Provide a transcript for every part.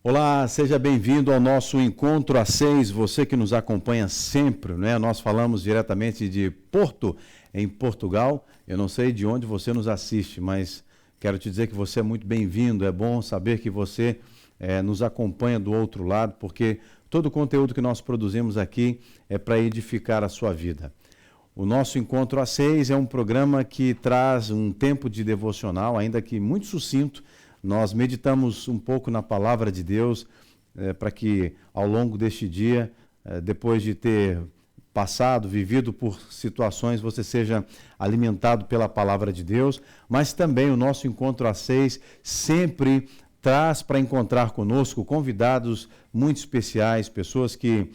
Olá, seja bem-vindo ao nosso Encontro a 6, você que nos acompanha sempre, né? Nós falamos diretamente de Porto, em Portugal. Eu não sei de onde você nos assiste, mas quero te dizer que você é muito bem-vindo. É bom saber que você nos acompanha do outro lado, porque todo o conteúdo que nós produzimos aqui é para edificar a sua vida. O nosso Encontro a 6 é um programa que traz um tempo de devocional, ainda que muito sucinto. Nós meditamos um pouco na palavra de Deus para que ao longo deste dia, depois de ter passado, vivido por situações, você seja alimentado pela palavra de Deus, mas também o nosso Encontro a 6 sempre traz para encontrar conosco convidados muito especiais, pessoas que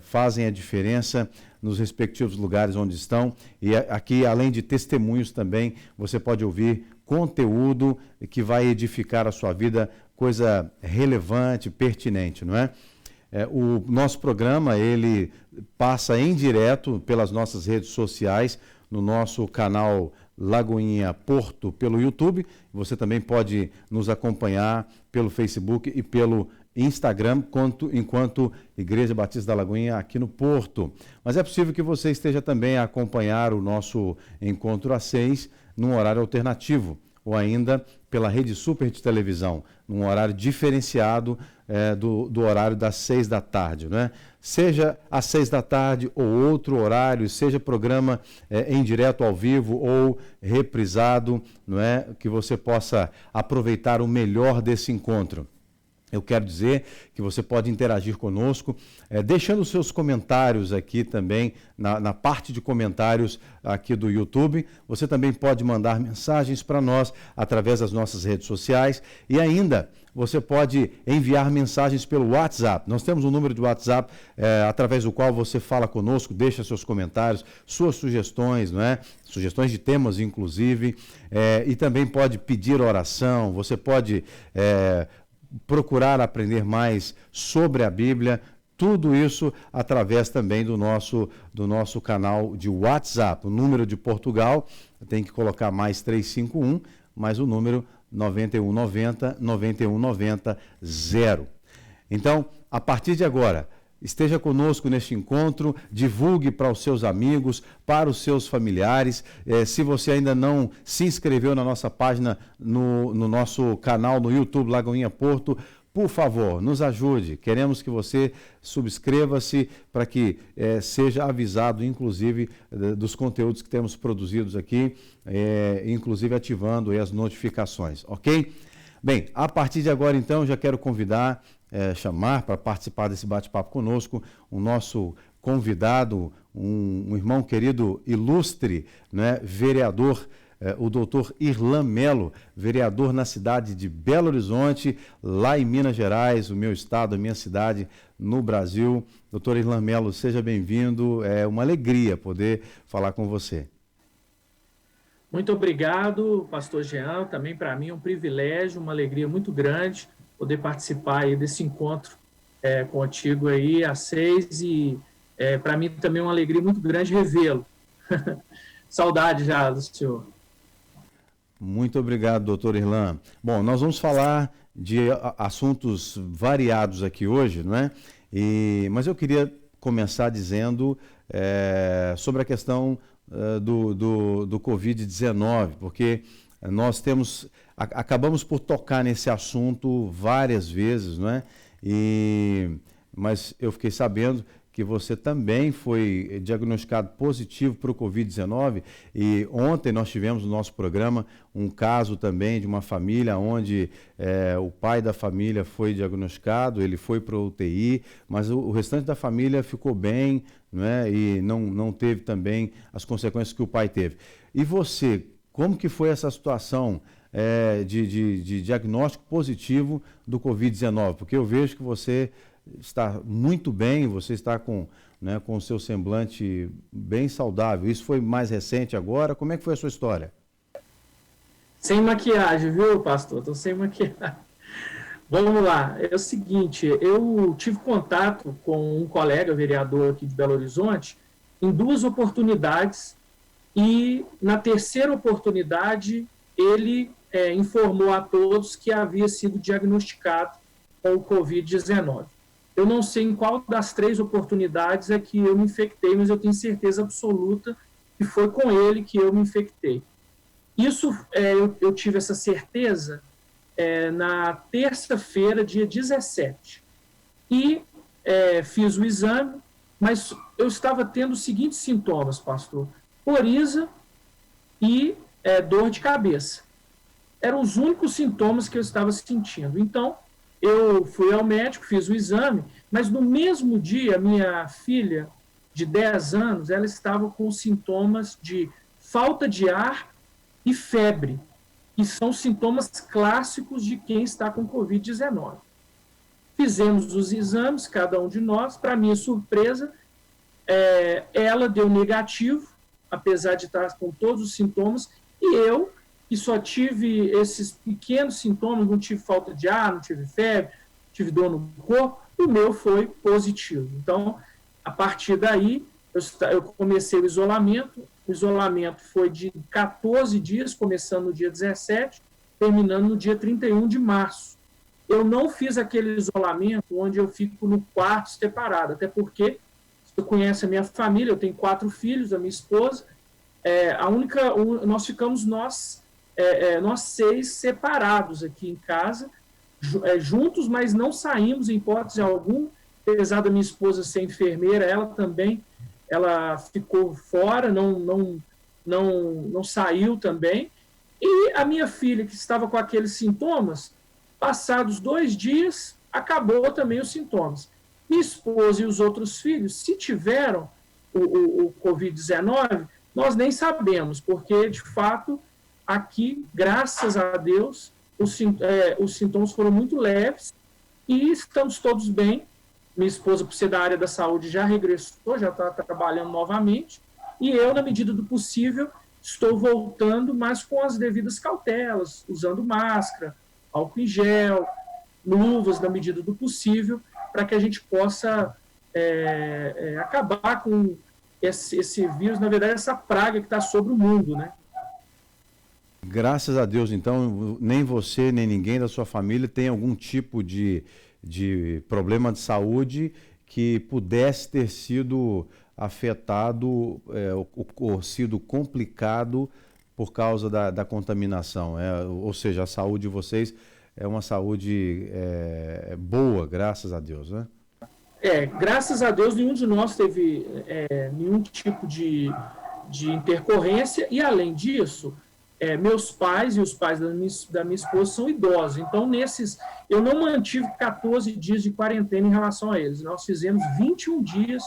fazem a diferença nos respectivos lugares onde estão. E aqui, além de testemunhos também, você pode ouvir conteúdo que vai edificar a sua vida, coisa relevante, pertinente, não é? O nosso programa, ele passa em direto pelas nossas redes sociais, no nosso canal Lagoinha Porto pelo YouTube. Você também pode nos acompanhar pelo Facebook e pelo Instagram, enquanto Igreja Batista da Lagoinha aqui no Porto. Mas é possível que você esteja também a acompanhar o nosso Encontro a 6 num horário alternativo, ou ainda pela Rede Super de televisão, num horário diferenciado do horário das 6 da tarde, não é? Seja às 6 da tarde ou outro horário, seja programa em direto ao vivo ou reprisado, não é? Que você possa aproveitar o melhor desse encontro. Eu quero dizer que você pode interagir conosco, deixando seus comentários aqui também, na parte de comentários aqui do YouTube. Você também pode mandar mensagens para nós através das nossas redes sociais e ainda você pode enviar mensagens pelo WhatsApp. Nós temos um número de WhatsApp através do qual você fala conosco, deixa seus comentários, suas sugestões, não é? Sugestões de temas, inclusive, e também pode pedir oração, você pode procurar aprender mais sobre a Bíblia, tudo isso através também do nosso canal de WhatsApp. O número de Portugal, tem que colocar mais 351, mais o número 9190 9190 0. Então, a partir de agora, esteja conosco neste encontro, divulgue para os seus amigos, para os seus familiares. Se você ainda não se inscreveu na nossa página, no nosso canal no YouTube Lagoinha Porto, por favor, nos ajude. Queremos que você subscreva-se para que seja avisado, inclusive, dos conteúdos que temos produzidos aqui, inclusive ativando aí as notificações, ok? Bem, a partir de agora, então, já quero convidar, chamar para participar desse bate-papo conosco o nosso convidado, um irmão querido, ilustre, né, vereador, o doutor Irlan Melo, vereador na cidade de Belo Horizonte, lá em Minas Gerais, o meu estado, a minha cidade no Brasil. Doutor Irlan Melo, seja bem-vindo, é uma alegria poder falar com você. Muito obrigado, pastor Jean, também para mim é um privilégio, uma alegria muito grande poder participar aí desse encontro contigo aí às 6 e para mim também é uma alegria muito grande revê-lo. Saudade já do senhor. Muito obrigado, doutor Irlan. Bom, nós vamos falar de assuntos variados aqui hoje, não é? Mas eu queria começar dizendo sobre a questão do Covid-19, porque nós acabamos por tocar nesse assunto várias vezes, não é? Mas eu fiquei sabendo que você também foi diagnosticado positivo para o Covid-19 e ontem nós tivemos no nosso programa um caso também de uma família onde o pai da família foi diagnosticado, ele foi para o UTI, mas o restante da família ficou bem, não é? E não teve também as consequências que o pai teve. E você, como que foi essa situação de diagnóstico positivo do Covid-19? Porque eu vejo que você está muito bem, você está com o seu semblante bem saudável. Isso foi mais recente agora? Como é que foi a sua história? Sem maquiagem, viu, pastor? Estou sem maquiagem. Vamos lá, é o seguinte, eu tive contato com um colega vereador aqui de Belo Horizonte em 2 oportunidades e na terceira oportunidade ele informou a todos que havia sido diagnosticado com o Covid-19. Eu não sei em qual das 3 oportunidades é que eu me infectei, mas eu tenho certeza absoluta que foi com ele que eu me infectei. Isso, eu tive essa certeza na terça-feira, dia 17. E fiz o exame, mas eu estava tendo os seguintes sintomas, pastor: coriza e dor de cabeça. Eram os únicos sintomas que eu estava sentindo. Então, eu fui ao médico, fiz o exame, mas no mesmo dia, minha filha, de 10 anos, ela estava com sintomas de falta de ar e febre, que são sintomas clássicos de quem está com Covid-19. Fizemos os exames, cada um de nós. Para minha surpresa, ela deu negativo, apesar de estar com todos os sintomas, e eu, que só tive esses pequenos sintomas, não tive falta de ar, não tive febre, tive dor no corpo, o meu foi positivo. Então, a partir daí, eu comecei o isolamento. O isolamento foi de 14 dias, começando no dia 17, terminando no dia 31 de março. Eu não fiz aquele isolamento onde eu fico no quarto separado, até porque, você conhece a minha família, eu tenho 4 filhos, a minha esposa, nós ficamos nós 6 separados aqui em casa, juntos, mas não saímos em hipótese alguma, apesar da minha esposa ser enfermeira, ela ficou fora, não saiu também. E a minha filha, que estava com aqueles sintomas, passados 2 dias, acabou também os sintomas. Minha esposa e os outros filhos, se tiveram o Covid-19, nós nem sabemos, porque, de fato, aqui, graças a Deus, os sintomas foram muito leves e estamos todos bem. Minha esposa, por ser da área da saúde, já regressou, já está trabalhando novamente, e eu, na medida do possível, estou voltando, mas com as devidas cautelas, usando máscara, álcool em gel, luvas, na medida do possível, para que a gente possa acabar com esse vírus, na verdade, essa praga que está sobre o mundo, né? Graças a Deus, então, nem você, nem ninguém da sua família tem algum tipo de problema de saúde que pudesse ter sido afetado ou sido complicado por causa da contaminação. Ou seja, a saúde de vocês é uma saúde boa, graças a Deus, né? Graças a Deus, nenhum de nós teve nenhum tipo de intercorrência, e além disso, meus pais e os pais da minha esposa são idosos, então eu não mantive 14 dias de quarentena em relação a eles, nós fizemos 21 dias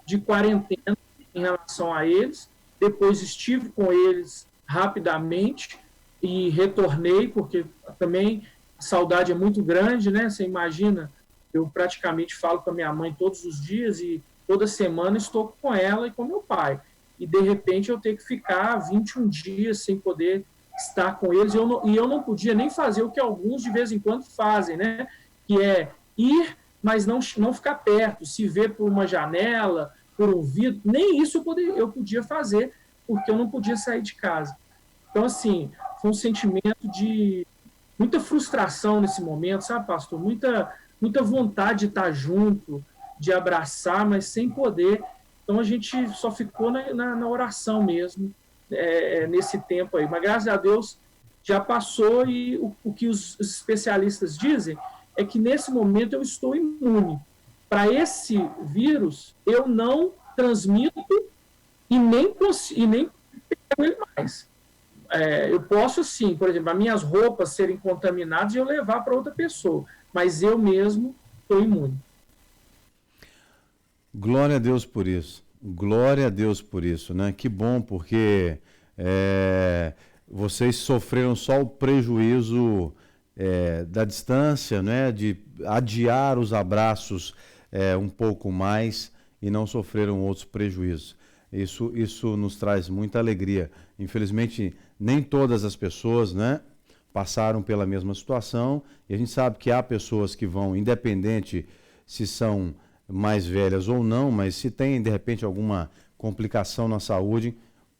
de quarentena em relação a eles, depois estive com eles rapidamente e retornei, porque também a saudade é muito grande, né? Você imagina, eu praticamente falo com a minha mãe todos os dias e toda semana estou com ela e com meu pai. E, de repente, eu tenho que ficar 21 dias sem poder estar com eles. E eu não podia nem fazer o que alguns, de vez em quando, fazem, né? Que é ir, mas não ficar perto, se ver por uma janela, por um vidro. Nem isso eu podia fazer, porque eu não podia sair de casa. Então, assim, foi um sentimento de muita frustração nesse momento, sabe, pastor? Muita vontade de estar junto, de abraçar, mas sem poder. Então, a gente só ficou na oração mesmo, nesse tempo aí. Mas, graças a Deus, já passou, e o que os especialistas dizem é que, nesse momento, eu estou imune. Para esse vírus, eu não transmito e nem pego ele mais. Eu posso, sim, por exemplo, as minhas roupas serem contaminadas e eu levar para outra pessoa, mas eu mesmo estou imune. Glória a Deus por isso. Glória a Deus por isso, né? Que bom, porque vocês sofreram só o prejuízo da distância, né? De adiar os abraços um pouco mais e não sofreram outros prejuízos. Isso nos traz muita alegria. Infelizmente, nem todas as pessoas, né, passaram pela mesma situação, e a gente sabe que há pessoas que vão, independente se são mais velhas ou não, mas se tem, de repente, alguma complicação na saúde,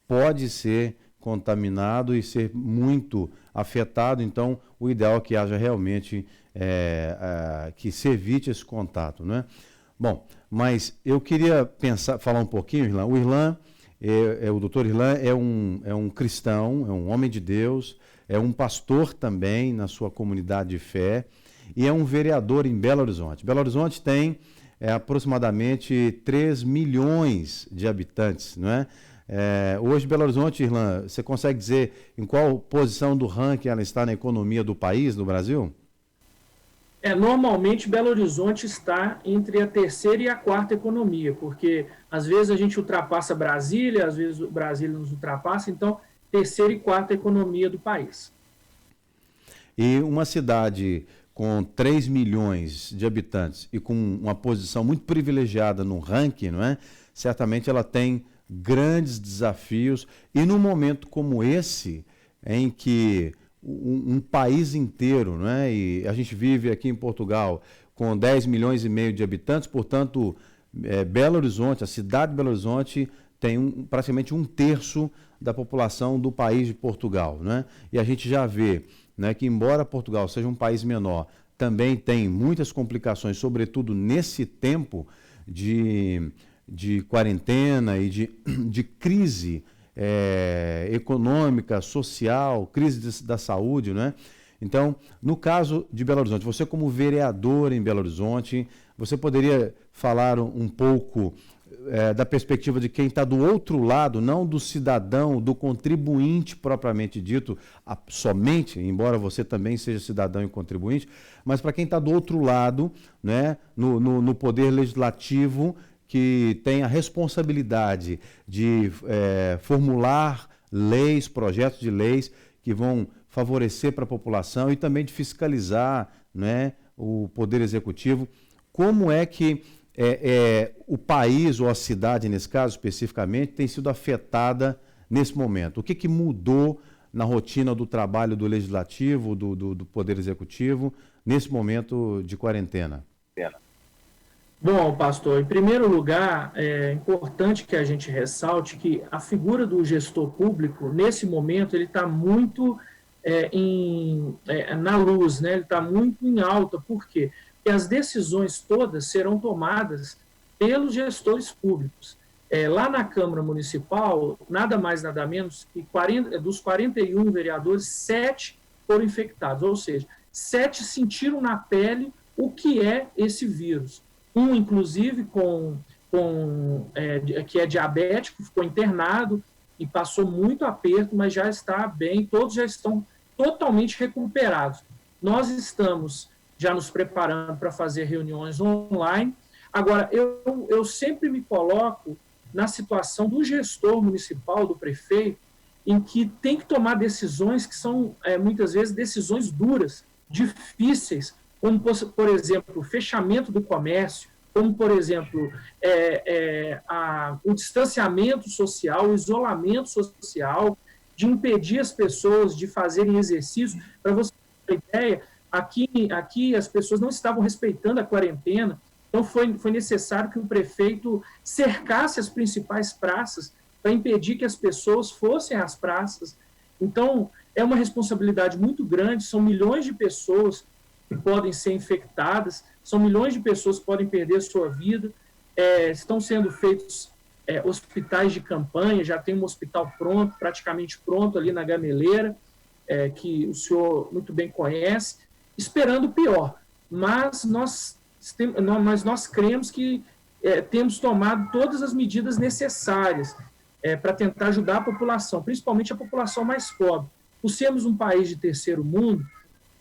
pode ser contaminado e ser muito afetado. Então, o ideal é que haja realmente, que se evite esse contato, né? Bom, mas eu queria falar um pouquinho, Irlan. O Irlan, o doutor Irlan é um cristão, é um homem de Deus, é um pastor também na sua comunidade de fé e é um vereador em Belo Horizonte. Belo Horizonte tem aproximadamente 3 milhões de habitantes, não é? Hoje, Belo Horizonte, Irlan, você consegue dizer em qual posição do ranking ela está na economia do país, no Brasil? Normalmente Belo Horizonte está entre a terceira e a quarta economia, porque às vezes a gente ultrapassa Brasília, às vezes o Brasília nos ultrapassa, então terceira e quarta economia do país. E uma cidade com 3 milhões de habitantes e com uma posição muito privilegiada no ranking, não é? Certamente ela tem grandes desafios, e num momento como esse, em que um país inteiro, não é? E a gente vive aqui em Portugal com 10 milhões e meio de habitantes, portanto, Belo Horizonte, a cidade de Belo Horizonte, tem praticamente 1/3 da população do país de Portugal, né? E a gente já vê, né, que embora Portugal seja um país menor, também tem muitas complicações, sobretudo nesse tempo de quarentena e de crise econômica, social, crise da saúde, né? Então, no caso de Belo Horizonte, você como vereador em Belo Horizonte, você poderia falar um pouco da perspectiva de quem está do outro lado, não do cidadão, do contribuinte propriamente dito, somente, embora você também seja cidadão e contribuinte, mas para quem está do outro lado, né, no poder legislativo, que tem a responsabilidade de formular leis, projetos de leis que vão favorecer para a população e também de fiscalizar, né, o poder executivo. Como é que o país, ou a cidade, nesse caso especificamente, tem sido afetada nesse momento? O que mudou na rotina do trabalho do legislativo, do poder executivo, nesse momento de quarentena? Bom, pastor, em primeiro lugar, é importante que a gente ressalte que a figura do gestor público, nesse momento, ele está muito na luz, né? Ele está muito em alta. Por quê? Porque as decisões todas serão tomadas pelos gestores públicos. Lá na Câmara Municipal, nada mais, nada menos que dos 41 vereadores, 7 foram infectados, ou seja, 7 sentiram na pele o que é esse vírus. Um, inclusive, que é diabético, ficou internado e passou muito aperto, mas já está bem, todos já estão totalmente recuperados. Nós estamos já nos preparando para fazer reuniões online. Agora, eu sempre me coloco na situação do gestor municipal, do prefeito, em que tem que tomar decisões que são, muitas vezes, decisões duras, difíceis, como, por exemplo, o fechamento do comércio, como, por exemplo, o distanciamento social, o isolamento social, de impedir as pessoas de fazerem exercício. Para você ter uma ideia, aqui as pessoas não estavam respeitando a quarentena, então foi necessário que o prefeito cercasse as principais praças para impedir que as pessoas fossem às praças. Então, é uma responsabilidade muito grande, são milhões de pessoas que podem ser infectadas, são milhões de pessoas que podem perder sua vida, estão sendo feitos hospitais de campanha, já tem um hospital pronto, praticamente pronto ali na Gameleira, que o senhor muito bem conhece, esperando o pior. Mas nós cremos que temos tomado todas as medidas necessárias para tentar ajudar a população, principalmente a população mais pobre. Por sermos um país de terceiro mundo,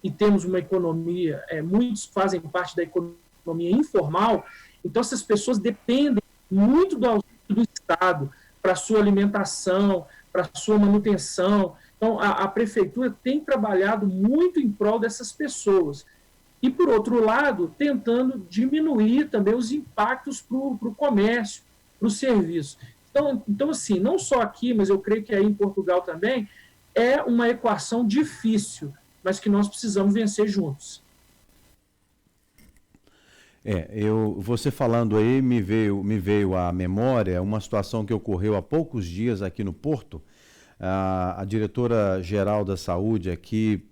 e temos uma economia, muitos fazem parte da economia informal, então essas pessoas dependem muito do auxílio do Estado para a sua alimentação, para a sua manutenção. Então, a prefeitura tem trabalhado muito em prol dessas pessoas. E, por outro lado, tentando diminuir também os impactos para o comércio, para o serviço. Então, assim, não só aqui, mas eu creio que aí em Portugal também, é uma equação difícil, mas que nós precisamos vencer juntos. Você falando aí, me veio à memória uma situação que ocorreu há poucos dias aqui no Porto, a diretora-geral da saúde aqui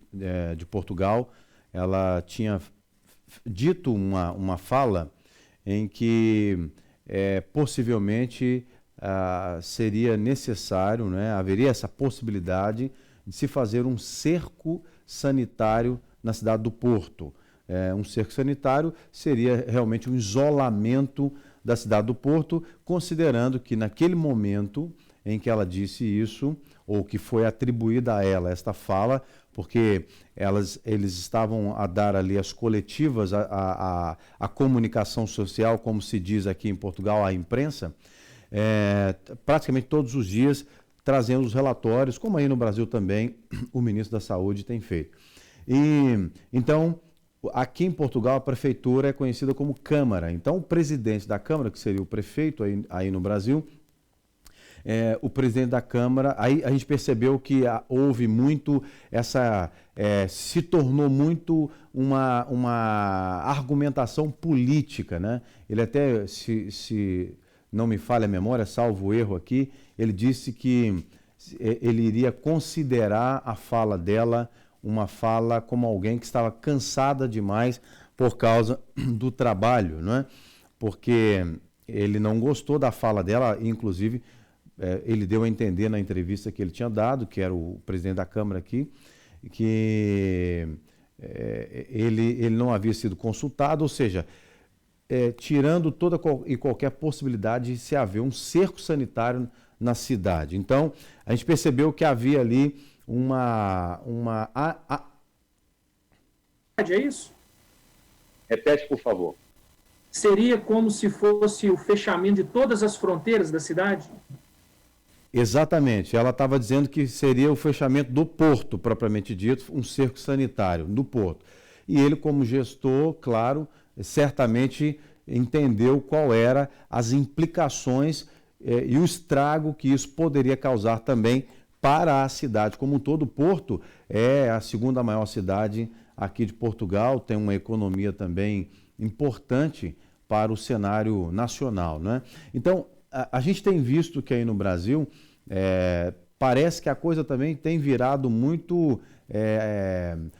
de Portugal, ela tinha dito uma fala em que possivelmente seria necessário, né, haveria essa possibilidade de se fazer um cerco sanitário na cidade do Porto. Um cerco sanitário seria realmente um isolamento da cidade do Porto, considerando que naquele momento em que ela disse isso, ou que foi atribuída a ela esta fala, porque eles estavam a dar ali as coletivas, a comunicação social, como se diz aqui em Portugal, a imprensa, praticamente todos os dias trazendo os relatórios, como aí no Brasil também o ministro da Saúde tem feito. E então, aqui em Portugal, a prefeitura é conhecida como Câmara. Então, o presidente da Câmara, que seria o prefeito aí no Brasil, o presidente da Câmara, aí a gente percebeu que houve muito se tornou muito uma argumentação política, né? Ele até, se não me falha a memória, salvo o erro aqui, ele disse que ele iria considerar a fala dela uma fala como alguém que estava cansada demais por causa do trabalho, não é? Porque ele não gostou da fala dela, inclusive ele deu a entender na entrevista que ele tinha dado, que era o presidente da Câmara aqui, que ele não havia sido consultado, ou seja, tirando toda e qualquer possibilidade de se haver um cerco sanitário na cidade. Então, a gente percebeu que havia ali É isso? Repete, por favor. Seria como se fosse o fechamento de todas as fronteiras da cidade? Exatamente. Ela estava dizendo que seria o fechamento do porto, propriamente dito, um cerco sanitário do porto. E ele, como gestor, claro, certamente entendeu qual eram as implicações e o estrago que isso poderia causar também para a cidade como um todo. O Porto é a segunda maior cidade aqui de Portugal, tem uma economia também importante para o cenário nacional, né? Então, a gente tem visto que aí no Brasil parece que a coisa também tem virado muito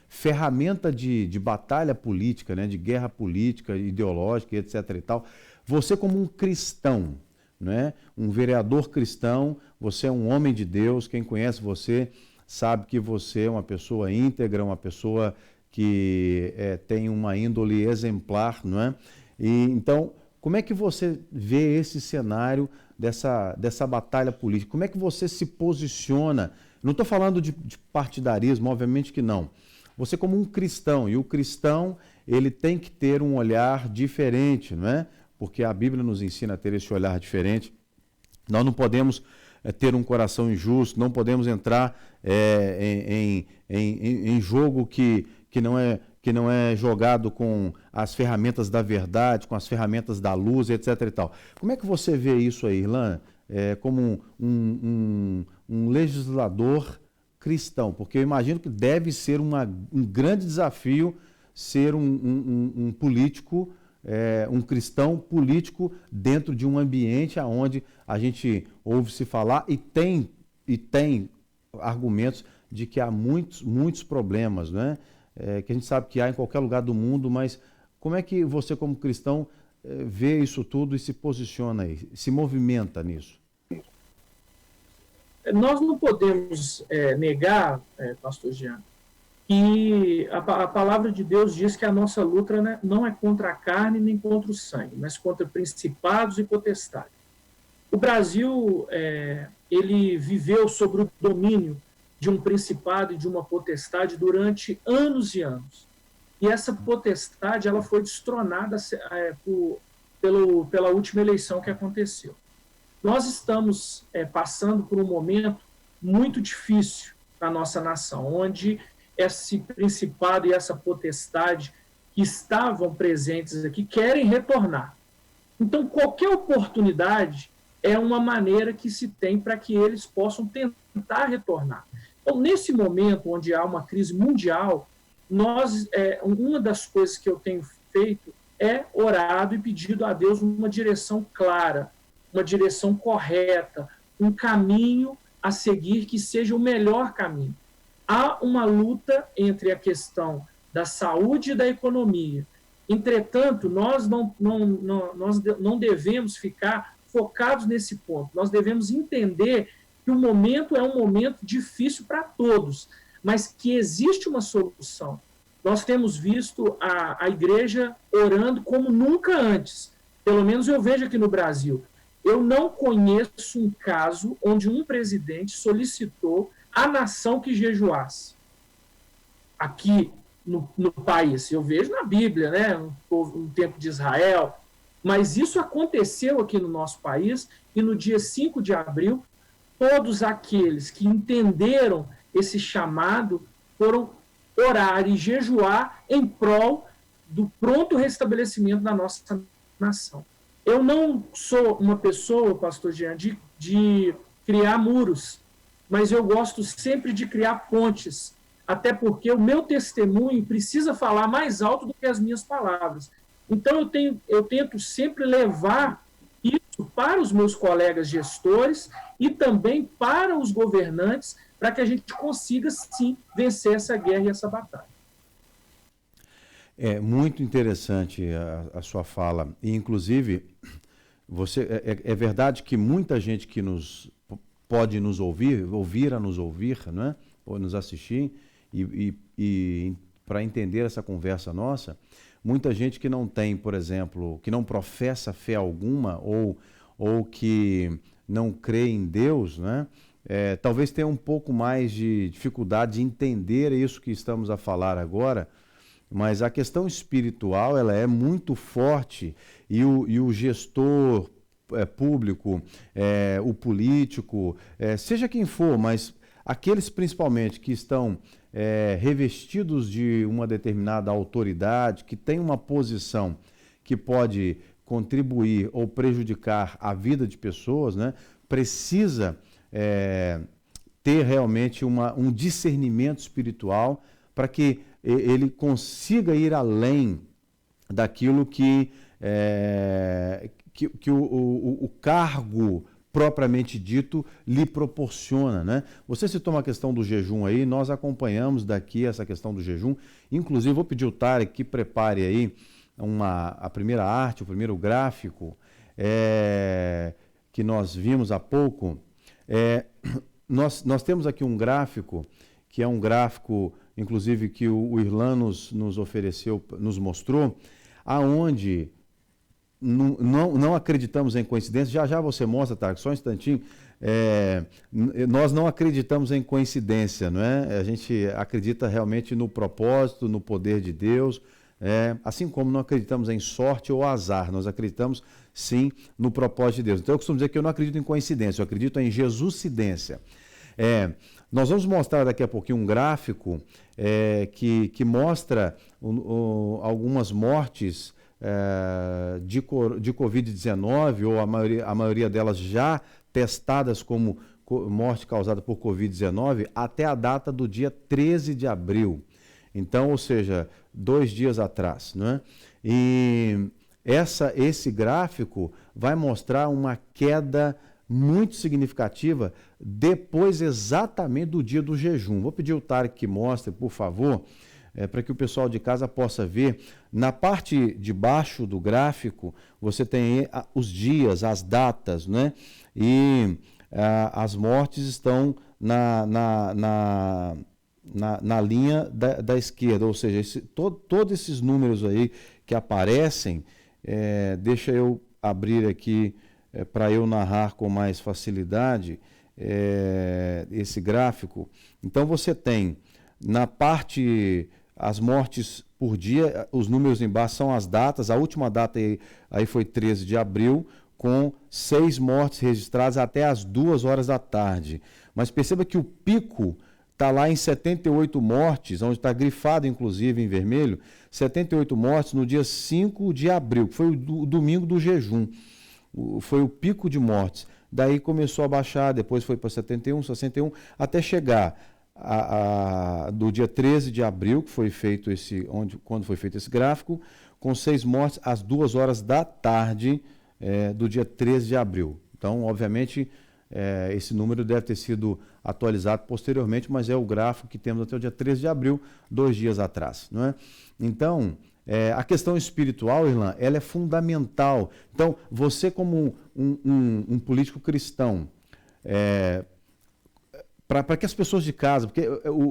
ferramenta de batalha política, né? De guerra política, ideológica, etc. e tal. Você como um cristão, né? Um vereador cristão, você é um homem de Deus, quem conhece você sabe que você é uma pessoa íntegra, uma pessoa que tem uma índole exemplar, não é? E, então, como é que você vê esse cenário dessa batalha política? Como é que você se posiciona? Não estou falando de partidarismo, obviamente que não. Você como um cristão, e o cristão ele tem que ter um olhar diferente, não é? Porque a Bíblia nos ensina a ter esse olhar diferente. Nós não podemos ter um coração injusto, não podemos entrar em jogo que não é jogado com as ferramentas da verdade, com as ferramentas da luz, etc. e tal. Como é que você vê isso aí, Irlan, como um legislador cristão? Porque eu imagino que deve ser um grande desafio ser um político, um cristão político dentro de um ambiente onde a gente ouve se falar e tem argumentos de que há muitos problemas, né? Que a gente sabe que há em qualquer lugar do mundo, mas como é que você como cristão vê isso tudo e se posiciona aí, se movimenta nisso? Nós não podemos negar, pastor Jean, que a palavra de Deus diz que a nossa luta, né, não é contra a carne nem contra o sangue, mas contra principados e potestades. O Brasil, ele viveu sobre o domínio de um principado e de uma potestade durante anos e anos. E essa potestade ela foi destronada pela última eleição que aconteceu. Nós estamos passando por um momento muito difícil na nossa nação, onde esse principado e essa potestade que estavam presentes aqui querem retornar. Então, qualquer oportunidade é uma maneira que se tem para que eles possam tentar retornar. Então, nesse momento onde há uma crise mundial, uma das coisas que eu tenho feito é orado e pedido a Deus uma direção clara, uma direção correta, um caminho a seguir que seja o melhor caminho. Há uma luta entre a questão da saúde e da economia. Entretanto, nós não devemos ficar focados nesse ponto. Nós devemos entender que o momento é um momento difícil para todos, mas que existe uma solução. Nós temos visto a igreja orando como nunca antes. Pelo menos eu vejo aqui no Brasil. Eu não conheço um caso onde um presidente solicitou à nação que jejuasse. Aqui no país. Eu vejo na Bíblia, né? No tempo de Israel. Mas isso aconteceu aqui no nosso país e no dia 5 de abril, todos aqueles que entenderam esse chamado foram orar e jejuar em prol do pronto restabelecimento da nossa nação. Eu não sou uma pessoa, pastor Jean, de criar muros, mas eu gosto sempre de criar pontes, até porque o meu testemunho precisa falar mais alto do que as minhas palavras. Então eu tento sempre levar isso para os meus colegas gestores e também para os governantes, para que a gente consiga, sim, vencer essa guerra e essa batalha. É muito interessante a sua fala. E, inclusive, é verdade que muita gente que pode nos ouvir a nos ouvir, né? Ou nos assistir, e para entender essa conversa nossa, muita gente que não tem, por exemplo, que não professa fé alguma ou que não crê em Deus, né? Talvez tenha um pouco mais de dificuldade de entender isso que estamos a falar agora, mas a questão espiritual ela é muito forte e o gestor público, o político, seja quem for, mas aqueles principalmente que estão revestidos de uma determinada autoridade, que tem uma posição que pode contribuir ou prejudicar a vida de pessoas, né, precisa ter realmente um discernimento espiritual para que ele consiga ir além daquilo que o cargo propriamente dito lhe proporciona, né? Você citou uma questão do jejum aí, nós acompanhamos daqui essa questão do jejum, inclusive vou pedir ao Tarek que prepare aí a primeira arte, o primeiro gráfico que nós vimos há pouco. Nós temos aqui um gráfico, que é um gráfico, inclusive, que o Irlan nos ofereceu, nos mostrou, aonde não acreditamos em coincidência. Já você mostra, Tarek, só um instantinho. Nós não acreditamos em coincidência, não é? A gente acredita realmente no propósito, no poder de Deus, assim como não acreditamos em sorte ou azar, nós acreditamos sim no propósito de Deus. Então eu costumo dizer que eu não acredito em coincidência, eu acredito em Jesuscidência. Nós vamos mostrar daqui a pouquinho um gráfico que mostra algumas mortes de Covid-19, ou a maioria delas já testadas como morte causada por Covid-19, até a data do dia 13 de abril. Então, ou seja, 2 dias atrás, né? E esse gráfico vai mostrar uma queda muito significativa depois exatamente do dia do jejum. Vou pedir ao Tarek que mostre, por favor, para que o pessoal de casa possa ver. Na parte de baixo do gráfico, você tem os dias, as datas, né? E as mortes estão na linha da esquerda, ou seja, todos esses números aí que aparecem, deixa eu abrir aqui para eu narrar com mais facilidade esse gráfico. Então você tem na parte as mortes por dia, os números embaixo são as datas, a última data aí foi 13 de abril, com 6 mortes registradas até as 2 horas da tarde. Mas perceba que o pico está lá em 78 mortes, onde está grifado inclusive em vermelho, 78 mortes no dia 5 de abril, que foi o domingo do jejum. Foi o pico de mortes. Daí começou a baixar, depois foi para 71, 61, até chegar do dia 13 de abril, que foi feito quando foi feito esse gráfico, com 6 mortes às 2 horas da tarde do dia 13 de abril. Então, obviamente, esse número deve ter sido atualizado posteriormente, mas é o gráfico que temos até o dia 13 de abril, 2 dias atrás, não é? Então, a questão espiritual, Irlan, ela é fundamental. Então, você como um político cristão, para que as pessoas de casa, porque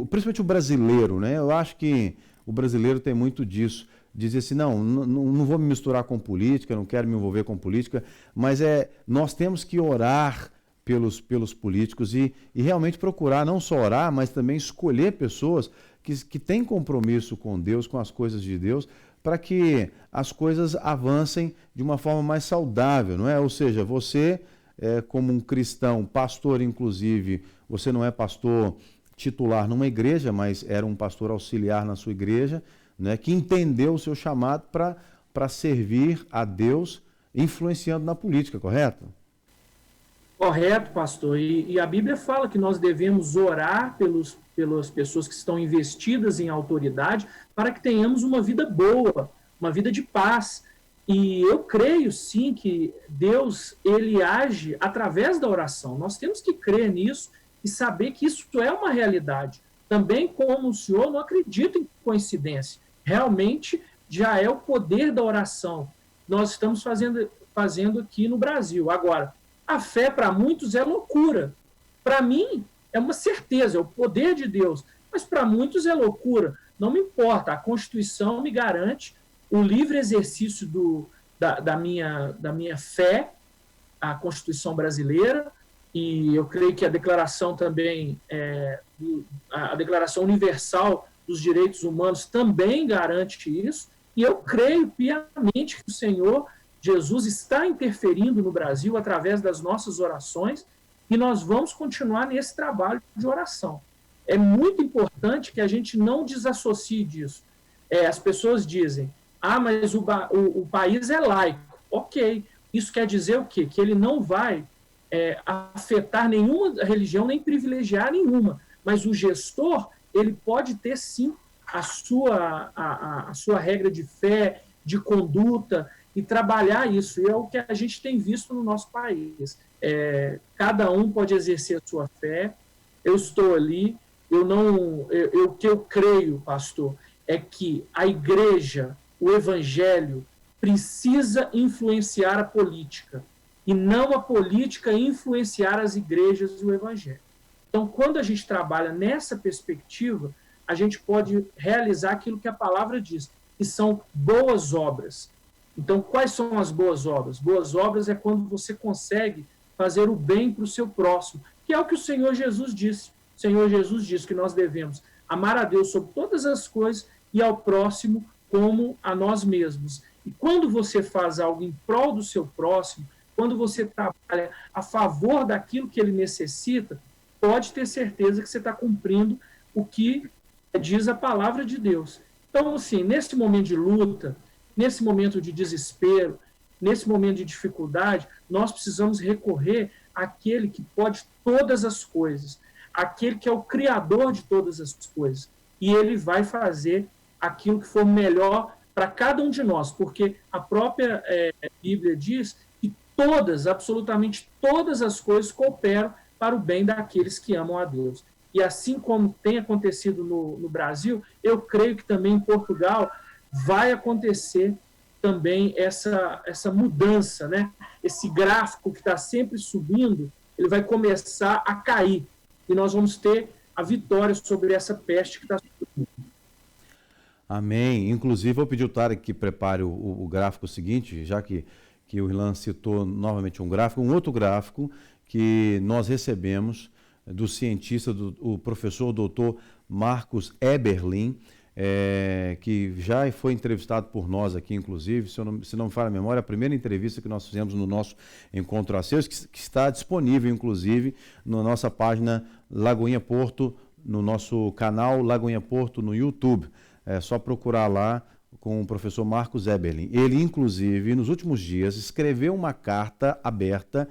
principalmente o brasileiro, né? Eu acho que o brasileiro tem muito disso, dizer assim, não vou me misturar com política, não quero me envolver com política, mas nós temos que orar pelos políticos e realmente procurar não só orar, mas também escolher pessoas que têm compromisso com Deus, com as coisas de Deus, para que as coisas avancem de uma forma mais saudável, não é? Ou seja, você, como um cristão, pastor inclusive, você não é pastor titular numa igreja, mas era um pastor auxiliar na sua igreja, né, que entendeu o seu chamado para servir a Deus, influenciando na política, correto? Correto, pastor. E a Bíblia fala que nós devemos orar pelas pessoas que estão investidas em autoridade para que tenhamos uma vida boa, uma vida de paz. E eu creio, sim, que Deus, ele age através da oração. Nós temos que crer nisso e saber que isso é uma realidade. Também, como o senhor, não acredito em coincidência. Realmente, já é o poder da oração. Nós estamos fazendo aqui no Brasil. Agora, a fé para muitos é loucura. Para mim, é uma certeza, é o poder de Deus. Mas para muitos é loucura. Não me importa, a Constituição me garante o livre exercício da minha fé, a Constituição brasileira, e eu creio que a declaração também, a Declaração Universal dos Direitos Humanos também garante isso, e eu creio piamente que o Senhor Jesus está interferindo no Brasil através das nossas orações e nós vamos continuar nesse trabalho de oração. É muito importante que a gente não desassocie disso. As pessoas dizem, mas o país é laico. Ok, isso quer dizer o quê? Que ele não vai afetar nenhuma religião, nem privilegiar nenhuma, mas o gestor, ele pode ter sim a sua regra de fé, de conduta, e trabalhar isso. E é o que a gente tem visto no nosso país. Cada um pode exercer a sua fé. Eu estou ali. O que eu creio, pastor, é que a igreja, o evangelho, precisa influenciar a política e não a política influenciar as igrejas e o evangelho. Então, quando a gente trabalha nessa perspectiva, a gente pode realizar aquilo que a palavra diz, que são boas obras. Então, quais são as boas obras? Boas obras é quando você consegue fazer o bem para o seu próximo, que é o que o Senhor Jesus disse. O Senhor Jesus disse que nós devemos amar a Deus sobre todas as coisas e ao próximo como a nós mesmos. E quando você faz algo em prol do seu próximo, quando você trabalha a favor daquilo que ele necessita, pode ter certeza que você está cumprindo o que diz a palavra de Deus. Então, assim, nesse momento de luta, nesse momento de desespero, nesse momento de dificuldade, nós precisamos recorrer àquele que pode todas as coisas, aquele que é o Criador de todas as coisas. E ele vai fazer aquilo que for melhor para cada um de nós, porque a própria Bíblia diz que absolutamente todas as coisas cooperam para o bem daqueles que amam a Deus. E assim como tem acontecido no Brasil, eu creio que também em Portugal vai acontecer também essa mudança, né? Esse gráfico que está sempre subindo, ele vai começar a cair. E nós vamos ter a vitória sobre essa peste que está subindo. Amém. Inclusive, vou pedir o Tarek que prepare o gráfico seguinte, já que o Irlan citou novamente um gráfico, um outro gráfico que nós recebemos do cientista, o professor doutor Marcos Eberlin, que já foi entrevistado por nós aqui, inclusive, se não me falha a memória, a primeira entrevista que nós fizemos no nosso Encontro a Seus, que está disponível, inclusive, na nossa página Lagoinha Porto, no nosso canal Lagoinha Porto no YouTube. É só procurar lá com o professor Marcos Eberlin. Ele, inclusive, nos últimos dias, escreveu uma carta aberta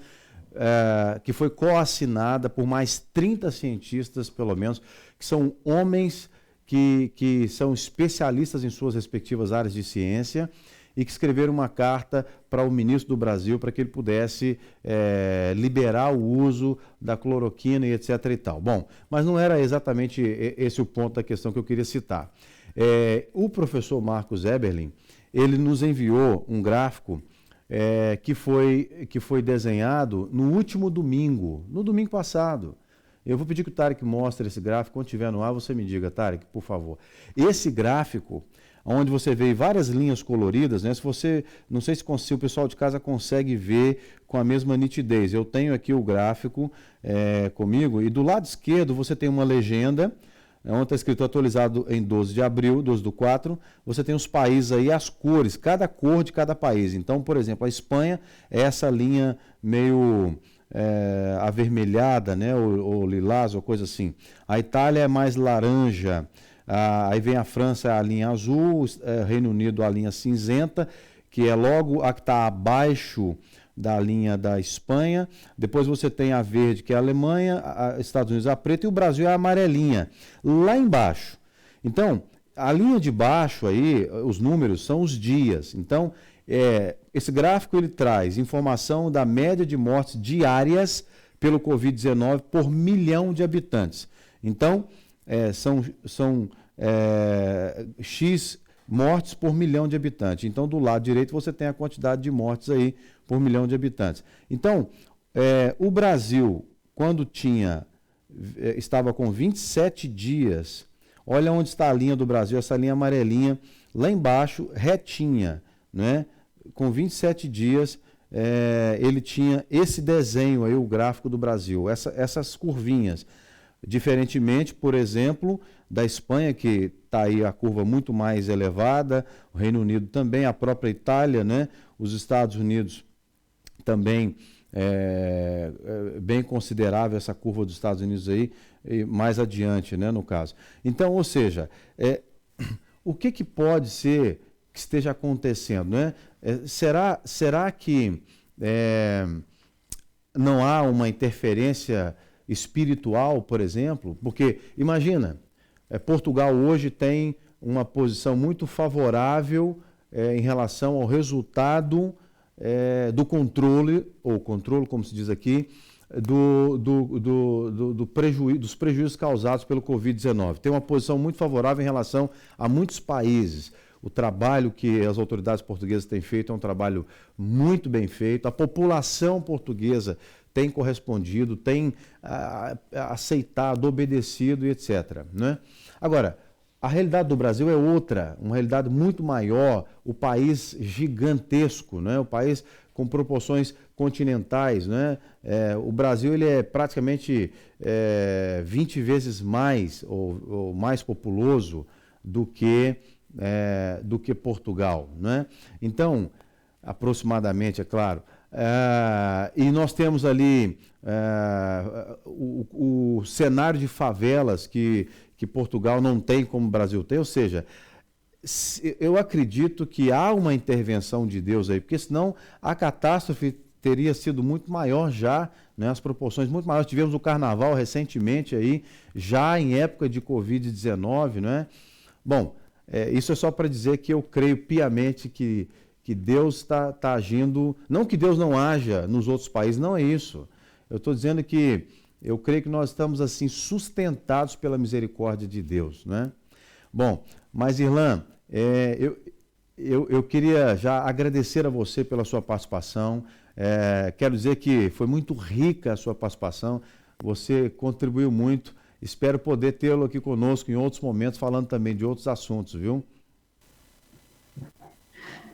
que foi coassinada por mais 30 cientistas, pelo menos, que são homens que são especialistas em suas respectivas áreas de ciência e que escreveram uma carta para o ministro do Brasil para que ele pudesse liberar o uso da cloroquina e etc. e tal. Bom, mas não era exatamente esse o ponto da questão que eu queria citar. O professor Marcos Eberlin, ele nos enviou um gráfico que foi desenhado no último domingo, no domingo passado. Eu vou pedir que o Tarek mostre esse gráfico. Quando estiver no ar, você me diga, Tarek, por favor. Esse gráfico, onde você vê várias linhas coloridas, né? Não sei se o pessoal de casa consegue ver com a mesma nitidez. Eu tenho aqui o gráfico comigo, e do lado esquerdo você tem uma legenda, onde está escrito atualizado em 12 de abril, 12/4, você tem os países aí, as cores, cada cor de cada país. Então, por exemplo, a Espanha é essa linha meio avermelhada, né, ou lilás, ou coisa assim. A Itália é mais laranja, aí vem a França, a linha azul, Reino Unido, a linha cinzenta, que é logo a que está abaixo da linha da Espanha. Depois você tem a verde, que é a Alemanha, Estados Unidos a preta, e o Brasil é a amarelinha, lá embaixo. Então, a linha de baixo aí, os números são os dias. Então, esse gráfico ele traz informação da média de mortes diárias pelo Covid-19 por 1 milhão de habitantes. Então, são X mortes por 1 milhão de habitantes. Então, do lado direito, você tem a quantidade de mortes aí por 1 milhão de habitantes. Então, o Brasil, quando estava com 27 dias, olha onde está a linha do Brasil, essa linha amarelinha, lá embaixo, retinha, né? Com 27 dias, ele tinha esse desenho aí, o gráfico do Brasil, essas curvinhas. Diferentemente, por exemplo, da Espanha, que está aí a curva muito mais elevada, o Reino Unido também, a própria Itália, né? Os Estados Unidos também, bem considerável essa curva dos Estados Unidos aí, mais adiante, né, no caso. Então, ou seja, o que pode ser que esteja acontecendo, né? Será que não há uma interferência espiritual, por exemplo? Porque, imagina, Portugal hoje tem uma posição muito favorável em relação ao resultado do controle, ou controle, como se diz aqui, dos prejuízos causados pelo Covid-19. Tem uma posição muito favorável em relação a muitos países. O trabalho que as autoridades portuguesas têm feito é um trabalho muito bem feito. A população portuguesa tem correspondido, tem aceitado, obedecido e etc. Né? Agora, a realidade do Brasil é outra, uma realidade muito maior, o país gigantesco, né? O país com proporções continentais. Né? O Brasil ele é praticamente 20 vezes mais, ou mais populoso do que Portugal. Né? Então, aproximadamente, é claro. E nós temos ali o cenário de favelas que Portugal não tem como o Brasil tem, ou seja, eu acredito que há uma intervenção de Deus aí, porque senão a catástrofe teria sido muito maior já, né, as proporções muito maiores. Tivemos o carnaval recentemente aí, já em época de Covid-19, né? Bom, isso é só para dizer que eu creio piamente que Deus está agindo, não que Deus não haja nos outros países, não é isso. Eu estou dizendo que eu creio que nós estamos assim sustentados pela misericórdia de Deus, né? Bom, mas Irlan, eu queria já agradecer a você pela sua participação. Quero dizer que foi muito rica a sua participação, você contribuiu muito. Espero poder tê-lo aqui conosco em outros momentos, falando também de outros assuntos, viu?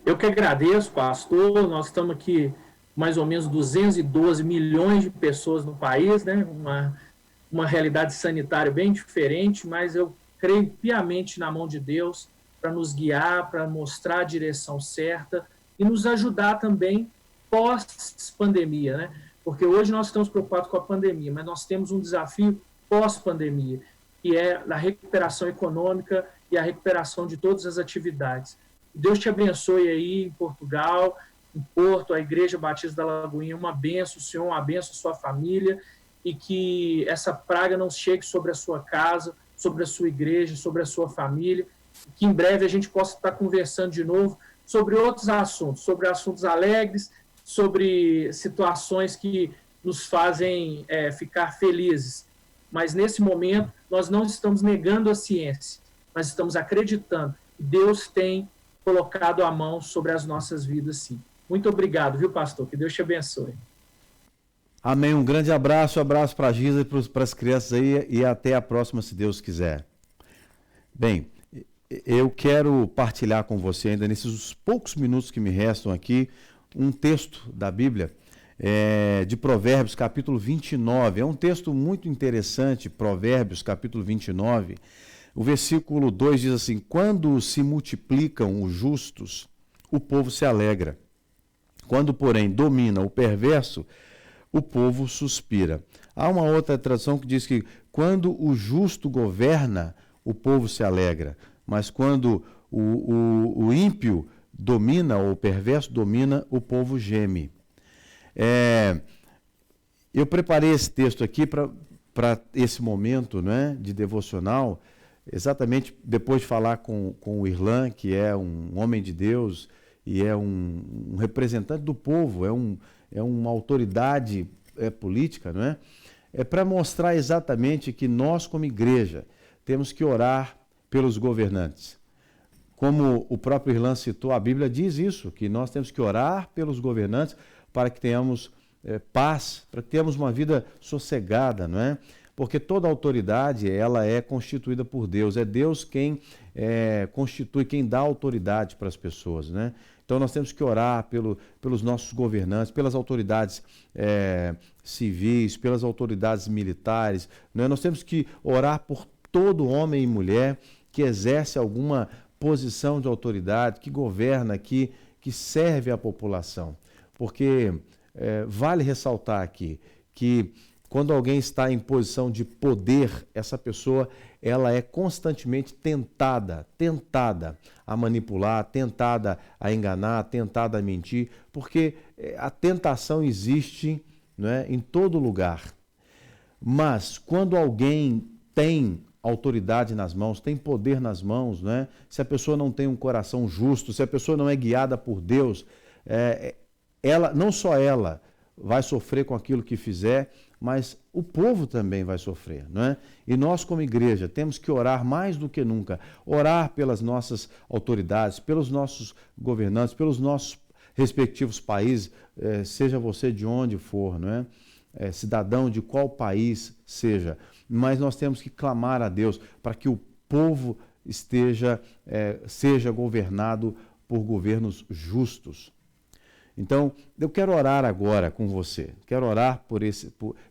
Eu que agradeço, pastor. Nós estamos aqui mais ou menos 212 milhões de pessoas no país, né? Uma realidade sanitária bem diferente, mas eu creio piamente na mão de Deus para nos guiar, para mostrar a direção certa e nos ajudar também pós-pandemia, né? Porque hoje nós estamos preocupados com a pandemia, mas nós temos um desafio pós-pandemia, que é a recuperação econômica e a recuperação de todas as atividades. Deus te abençoe aí em Portugal, em Porto, a Igreja Batista da Lagoinha, uma bênção, o Senhor, uma bênção à sua família, e que essa praga não chegue sobre a sua casa, sobre a sua igreja, sobre a sua família, que em breve a gente possa estar conversando de novo sobre outros assuntos, sobre assuntos alegres, sobre situações que nos fazem ficar felizes. Mas, nesse momento, nós não estamos negando a ciência, mas estamos acreditando que Deus tem colocado a mão sobre as nossas vidas, sim. Muito obrigado, viu, pastor? Que Deus te abençoe. Amém. Um grande abraço para a Giza e para as crianças aí, e até a próxima, se Deus quiser. Bem, eu quero partilhar com você ainda, nesses poucos minutos que me restam aqui, um texto da Bíblia, de Provérbios, capítulo 29. É um texto muito interessante, Provérbios, capítulo 29. O versículo 2 diz assim: quando se multiplicam os justos, o povo se alegra. Quando, porém, domina o perverso, o povo suspira. Há uma outra tradução que diz que quando o justo governa, o povo se alegra. Mas quando o ímpio domina, ou o perverso domina, o povo geme. Eu preparei esse texto aqui para esse momento, né, de devocional, exatamente depois de falar com o Irlan, que é um homem de Deus e é um representante do povo, é uma autoridade política, não é? É para mostrar exatamente que nós, como igreja, temos que orar pelos governantes. Como o próprio Irlan citou, a Bíblia diz isso, que nós temos que orar pelos governantes para que tenhamos paz, para que tenhamos uma vida sossegada, não é? Porque toda autoridade, ela é constituída por Deus. É Deus quem constitui, quem dá autoridade para as pessoas, né? Então nós temos que orar pelos nossos governantes, pelas autoridades civis, pelas autoridades militares, não é? Nós temos que orar por todo homem e mulher que exerce alguma posição de autoridade, que governa, que serve a população. Porque vale ressaltar aqui que quando alguém está em posição de poder, essa pessoa ela é constantemente tentada a manipular, tentada a enganar, tentada a mentir, porque a tentação existe, não é, em todo lugar. Mas quando alguém tem autoridade nas mãos, tem poder nas mãos, não é? Se a pessoa não tem um coração justo, se a pessoa não é guiada por Deus, não só ela vai sofrer com aquilo que fizer, mas o povo também vai sofrer, não é? E nós, como igreja, temos que orar mais do que nunca, orar pelas nossas autoridades, pelos nossos governantes, pelos nossos respectivos países, seja você de onde for, não é? Cidadão de qual país seja, mas nós temos que clamar a Deus para que o povo seja governado por governos justos. Então, eu quero orar agora com você, quero orar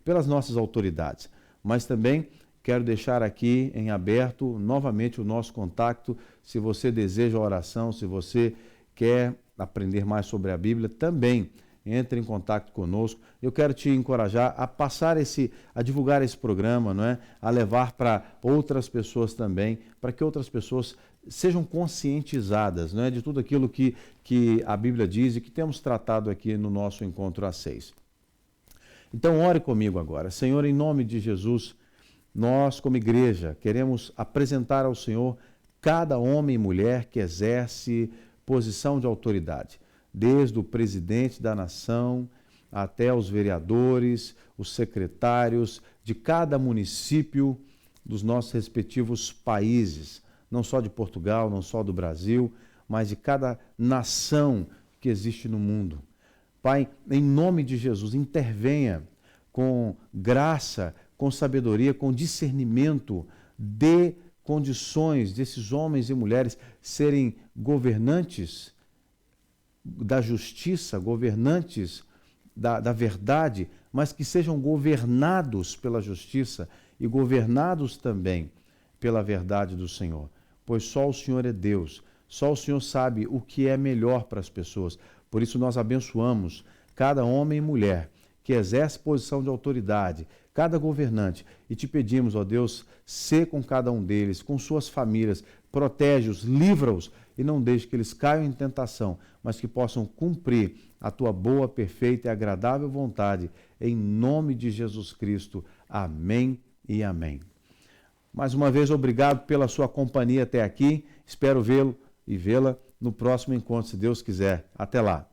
pelas nossas autoridades, mas também quero deixar aqui em aberto novamente o nosso contato. Se você deseja oração, se você quer aprender mais sobre a Bíblia, também entre em contato conosco. Eu quero te encorajar a a divulgar esse programa, não é? A levar para outras pessoas também, para que outras pessoas sejam conscientizadas, não é? De tudo aquilo que a Bíblia diz e que temos tratado aqui no nosso encontro às 6. Então, ore comigo agora. Senhor, em nome de Jesus, nós, como igreja, queremos apresentar ao Senhor cada homem e mulher que exerce posição de autoridade, desde o presidente da nação até os vereadores, os secretários de cada município dos nossos respectivos países, não só de Portugal, não só do Brasil, mas de cada nação que existe no mundo. Pai, em nome de Jesus, intervenha com graça, com sabedoria, com discernimento, dê condições desses homens e mulheres serem governantes da justiça, governantes da verdade, mas que sejam governados pela justiça e governados também pela verdade do Senhor. Pois só o Senhor é Deus, só o Senhor sabe o que é melhor para as pessoas. Por isso nós abençoamos cada homem e mulher que exerce posição de autoridade, cada governante, e te pedimos, ó Deus, sê com cada um deles, com suas famílias, protege-os, livra-os e não deixe que eles caiam em tentação, mas que possam cumprir a tua boa, perfeita e agradável vontade, em nome de Jesus Cristo. Amém e amém. Mais uma vez, obrigado pela sua companhia até aqui. Espero vê-lo e vê-la no próximo encontro, se Deus quiser. Até lá.